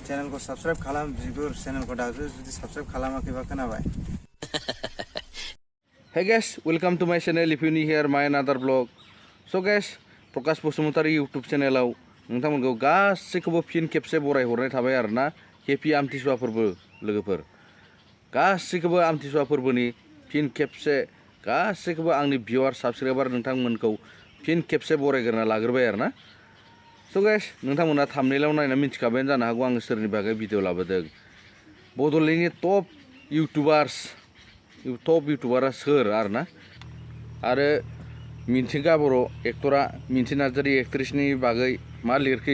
Channel को subscribe खालाम बिगुर चैनल को दाजु जुदि सब्सक्राइब खालामाखैबा खोनाबाय Hey guys, welcome to my channel. If you new here, my another vlog. So guys, Prakash Basumatary YouTube channel नोंथांमोनखौ गासैखौबो फिन खेबसे बरायहरनाय थाबाय आरोना हेपि आमथिसुवा फोरबो लोगोफोर गासैखौबो आमथिसुवा फोरबोनि फिन खेबसे गासैखौबो आंनि भिउआर साबस्क्राइबार नोंथांमोनखौ फिन खेबसे बरायग्रोना लाग्रोबाय आरोना स' गाइस नोंथांमोना थाम्बनेइलाव नायना मिथिखाबायानो जानो हागौ आं सोरनि बागै भिडिअ लाबोदों बड'लेण्डनि टप इउटुबारा सोर आरोना आरो मिथिंगा बर' एक्टरा मिथि नार्जारि एक्ट्रेसनि बागै मा लिरखो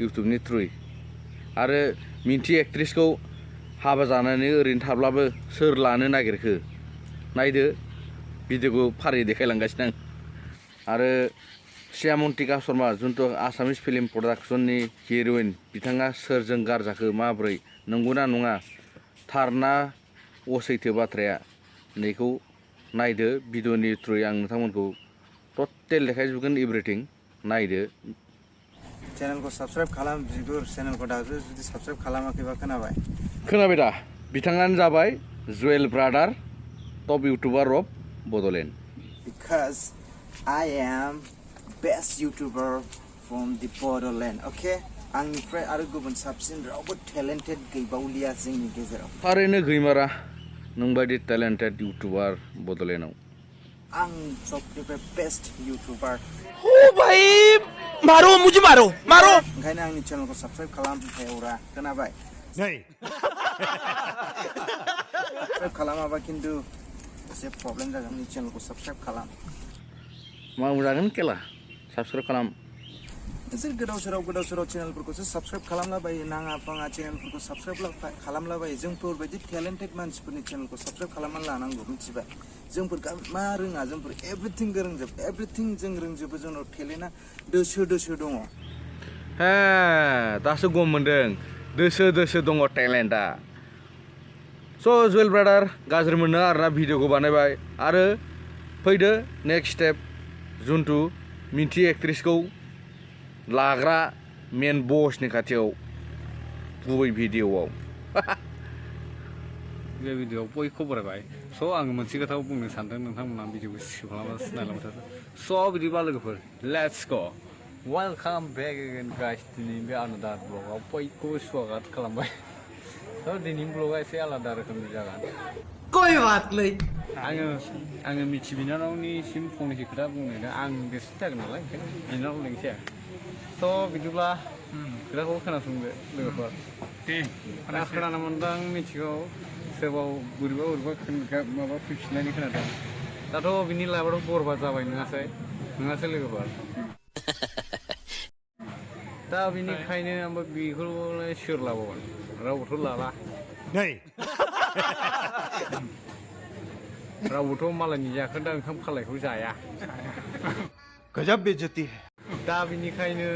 इउटुबनि थ्रुयै आरो मिथि एक्ट्रेसखौ हाबा जानानै ओरैनो थाब्लाबो सोर लानो नागिरखो नायदो भिडिअखौ फारियै देखायलांगासिनो आं आरो श्यामन्तिका शर्मा जुन्थु आसामिस फिल्म प्रडाक्शननि हिर'इन बिथाङा सोरजों गारजाखो माब्रै नंगौना नङा थारना असैथो बाथ्राया नैखौ नायदो भिडिअनि थ्रुयै आं नोंथांमोनखौ टटेल देखायजोबगोन एभ्रिथिं नायदो चैनल को सब्सक्राइब खालाम बिगुर चैनल को दाजु जुदि सब्सक्राइब खालामाखैबा खोनाबाय दा बिथाङानो जाबाय Juwel brother top youtuber of Bodoland because I am best YouTuber from the Bodoland okay आंनिफ्राय आरो गुबुन साबसिन रावबो टेलेन्टेड गैबावलिया जोंनि गेजेराव थारैनो गैमारा नोंबायदि टेलेन्टेड इउटुबार बड'लेण्डआव आं सबनिफ्राय बेस्ट यूट्यूबर ओ भाई मारो मुझे मारो ओंखायनो आंनि चैनलखौ सब्सक्राइब खालाम हेवरा खोनाबाय नहीं सब्सक्राइब खालामाबा खिन्थु एसे प्रब्लेम जागोन आंनि चैनलखौ सब्सक्राइब खालाम मावजागोन केला सब्सक्राइब खालाम नोंसोर गोदाव सोराव चेनेलफोरखौसो सब्सक्राइब खालामलाबायो नाङा फाङा चेनेलफोरखौ सब्सक्राइब खालामलाबायो जोंफोर बायदि टेलेन्टेड मानसिफोरनि चेनेलखौ सब्सक्राइब खालामनानै लानांगौ मिथिबाय जोंफोर मा रोङा जोंफोर एभ्रिथिं रोंजोब एभ्रिथिं जों रोंजोबो जोंनाव टेलेन्टआ दोसो दङ हे दासो गम मोन्दों दोसो दङ टेलेन्टआ स' जुवेल ब्रादार गाज्रि मोनो आरोना भिडिअखौ बानायबाय आरो फैदो नेक्स्ट स्टेप जुन्थु मिथि एक्ट्रेसखौ लाग्रा मेन बसनि खाथियाव गुबै भिडिअआव बे भिडिअआव बयखौ बरायबाय स' आङो मोनसे खोथाखौ बुंनो सानदों नोंथांमोना भिडिअखौ स्किप खालामनासो नायलांबाय थादों स' बिदिबा लोगोफोर लेट्स ग' वेलकाम बेक एगेन गाइस दिनै बे आलादा ब्लगाव बयखौबो स्वागत खालामबाय स' दिनैनि ब्लगा एसे आलादा रोखोमनि जागोन कोई बात नहीं आङो मिथि बिनानावनिसिम फंनैसो खोथा बुंनो आं गोसो जागोन नालाय ओंखायनो बिनानाव लिंसै स' बिदिब्ला खोथाखौ खोनासंदो लोगोफोर खोनानो मोनदों मिथिगौ सोरबा बोरैबा माबा फैफिननायनि खोनादों दाथ' बिनि लाइफआथ' बरबाद जाबाय नङासै लोगोफोर दा बिनिखायनो आंबो बेखौलाय सोर लाबावगोन रावबोथ' लाला रावबोथ' मालायनि जाखोन्दा ओंखाम खालायखौ जाया गजब बेइज्जती है दा बिनिखायनो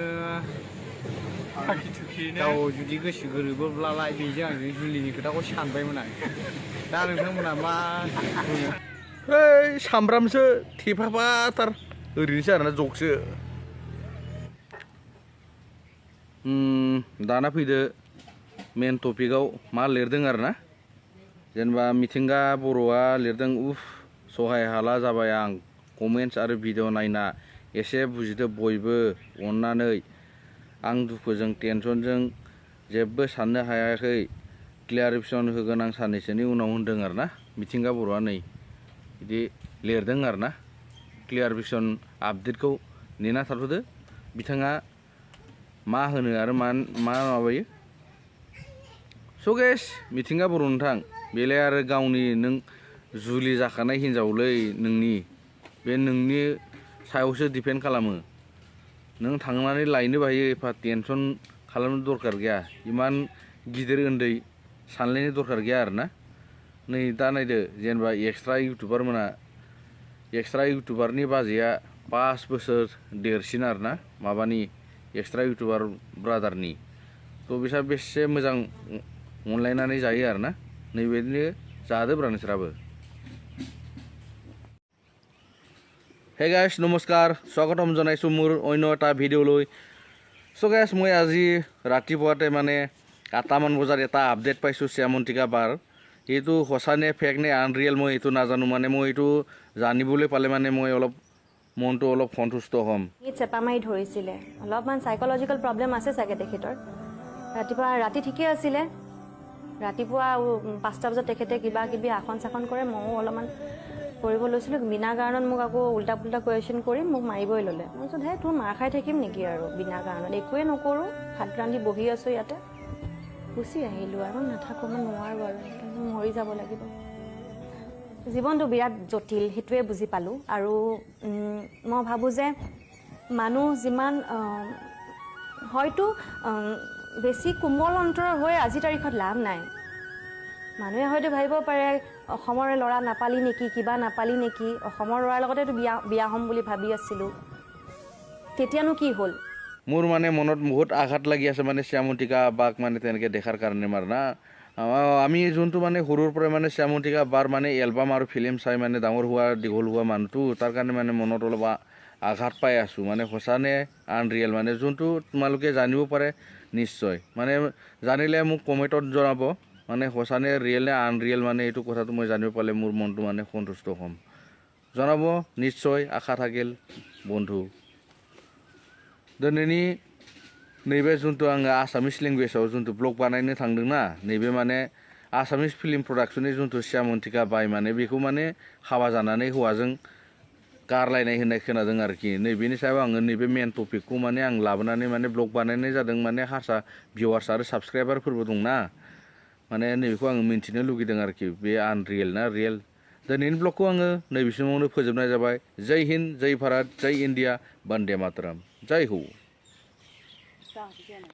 गाव जुदि गोसो गोरोबोब्लालाय बेजों आंजों जुलिनि खोथाखौ सानबायमोन आं दा नोंथांमोना मा बुङो सामब्रामसो थेफाफाथार ओरैनोसो आरोना जगसो दाना फैदो मेन टपिकआव मा लिरदों आरोना जेनेबा मिथिंगा बर'आ लिरदों उफ सहाय हाला जाबाय आं कमेन्टस आरो भिडिअ नायना एसे बुजिदो बयबो अननानै आं दुखुजों टेनसनजों जेबो साननो हायाखै क्लियारिफिकेसन होगोन आं साननैसोनि उनाव होनदों आरोना मिथिंगा बर'आ नै बिदि लिरदों आरोना क्लियारिफिकेसन आपडेटखौ नेना थाथ'दो बिथाङा मा होनो आरो मा माबायो स' गाइस मिथिंगा बर' नोंथां बेलाय आरो गावनि नों जुलि जाखानाय हिनजावलै नोंनि बे नोंनि सायावसो डिपेन्ड खालामो नों थांनानै लायनोबो हायो एफा टेनसन खालामनो दरखार गैया इमान गिदिर उन्दै सानलायनो दरखार गैया आरोना नै दा नायदो जेनेबा एक्सट्रा इउटुबारनि बाजैया 5 बोसोर देरसिन आरोना माबानि एक्सट्रा इउटुबार ब्रादारनि थ' बिसोर बेसे मोजां अनलायनानै जायो आरोना नैबायदिनो जादोब्रा नोंसोराबो হে গাইছ নমস্কাৰ স্বাগতম জনাইছোঁ মোৰ অন্য এটা ভিডিঅ'লৈ চ' গাইছ মই আজি ৰাতিপুৱাতে মানে 8টামান বজাত এটা আপডেট পাইছোঁ শ্যামন্তিকা বাৰ এইটো সঁচানে ফেক নে আনৰিয়েল মই এইটো নাজানো মানে মই এইটো জানিবলৈ পালে মানে মই অলপ মনটো অলপ সন্তুষ্ট হ'ম। চেপা মাৰি ধৰিছিলে অলপমান চাইকলজিকেল প্ৰব্লেম আছে চাগে তেখেতৰ ৰাতি ঠিকে আছিলে ৰাতিপুৱা 5টা বজাত তেখেতে কিবা কিবি আসন চাখন কৰে ময়ো অলপমান কৰিব লৈছিলোঁ বিনা কাৰণত মোক আকৌ উল্টা পুল্টা কুৱেশ্যন কৰি মোক মাৰিবই ল'লে মই কৈছোঁ হে তোৰ মাৰ খাই থাকিম নেকি আৰু বিনা কাৰণত একোৱে নকৰোঁ ভাত ৰান্ধি বহি আছোঁ ইয়াতে গুচি আহিলোঁ আৰু নাথাকোঁ মই নোৱাৰোঁ আৰু মৰি যাব লাগিব জীৱনটো বিৰাট জটিল সেইটোৱে বুজি পালোঁ আৰু মই ভাবোঁ যে মানুহ যিমান হয়তো বেছি কোমল অন্তৰৰ হৈ আজিৰ তাৰিখত লাভ নাই মানুহে হয়তো ভাবিব পাৰে অসমৰে ল'ৰা নাপালি নেকি কিবা নাপালি নেকি অসমৰ ল'ৰাৰ লগতেতো বিয়া হ'ম বুলি ভাবি আছিলোঁ তেতিয়ানো কি হ'ল মোৰ মানে মনত বহুত আঘাত লাগি আছে মানে শ্যামন্তিকা বাক মানে তেনেকৈ দেখাৰ কাৰণে মাৰ না আমি যোনটো মানে সৰুৰ পৰাই মানে শ্যামন্তিকা বাৰ মানে এলবাম আৰু ফিল্ম চাই মানে ডাঙৰ হোৱা দীঘল হোৱা মানুহটো তাৰ কাৰণে মানে মনত অলপ আঘাত পাই আছোঁ মানে সঁচানে আনৰিয়েল মানে যোনটো তোমালোকে জানিব পাৰে নিশ্চয় মানে জানিলে মোক কমেণ্টত জনাব মানে সঁচানে ৰিয়েল নে আনৰিয়েল মানে এইটো কথাটো মই জানিব পালে মোৰ মনটো মানে সন্তুষ্ট হ'ম জনাব নিশ্চয় আশা থাকিল বন্ধু दिनैनि नैबे जुन्थु आङो आसामिस लेंगुवेजाव जुन्थु ब्लग बानायनो थांदोंना नैबे माने आसामिस फिल्म प्रडाक्शननि जुन्थु श्यामन्तिका बाय माने बेखौ माने हाबा जानानै हौवाजों गारलायनाय होननाय खोनादों आरोखि नैबेनि सायाव आङो नैबे मेन टपिकखौ माने आं लाबोनानै माने ब्लग बानायनाय जादों माने हारसा भिउवार्स आरो साबस्क्राइबारफोरबो दंना माने नैबेखौ आङो मिन्थिनो लुगैदों आरोखि बे आनरियेल ना रियेल दिनैनि ब्लगखौ आङो नैबेसिमावनो फोजोबनाय जाबाय जय हिन्द जय भारत जय इन्डिया वन्दे मातरम जय हो